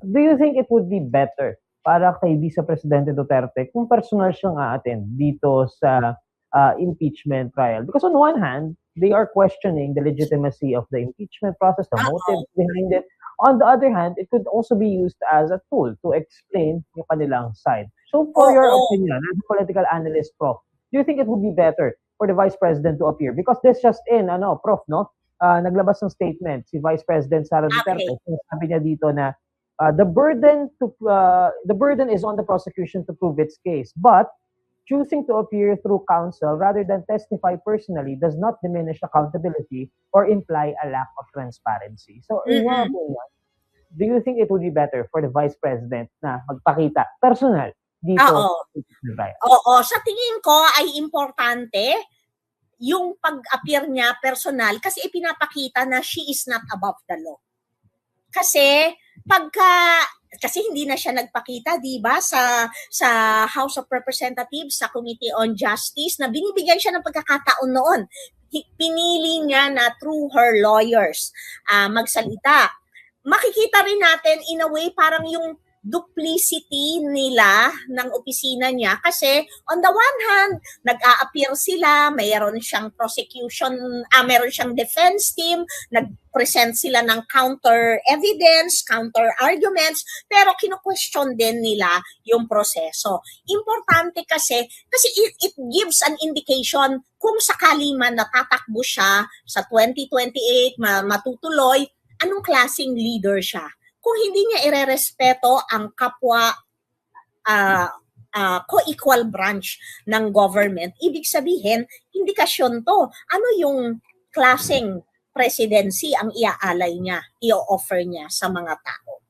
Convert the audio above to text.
Do you think it would be better para kay Vice Presidente Duterte kung personal siyang a-attend dito sa impeachment trial? Because on one hand, they are questioning the legitimacy of the impeachment process, the motives behind it. On the other hand, it could also be used as a tool to explain yung kanilang side. So for your Oo. opinion, as a political analyst, Prof, do you think it would be better for the Vice President to appear? Because this just in, Prof, no? Naglabas ng statement si Vice President Sara Duterte. Okay. Sabi niya dito na the burden is on the prosecution to prove its case, but choosing to appear through counsel rather than testify personally does not diminish accountability or imply a lack of transparency. So, in your opinion, do you think it would be better for the Vice President na magpakita personal dito Oo. sa trial? Oo, sa tingin ko ay importante yung pag-appear niya personal kasi ipinapakita na she is not above the law. Kasi kasi hindi na siya nagpakita, 'di ba, sa House of Representatives, sa Committee on Justice na binibigyan siya ng pagkakataon noon. Pinili niya na through her lawyers magsalita. Makikita rin natin in a way parang yung duplicity nila ng opisina niya kasi on the one hand, nag-a-appear sila, mayroon siyang prosecution, mayroon siyang defense team, nag-present sila ng counter evidence, counter arguments, pero kino-question din nila yung proseso. Importante kasi it gives an indication kung sakali man natatakbo siya sa 2028, matutuloy, anong klaseng leader siya. Kung hindi niya irerespeto ang kapwa co-equal branch ng government, ibig sabihin, indikasyon to. Ano yung klaseng presidency ang iaalay niya, i-offer niya sa mga tao?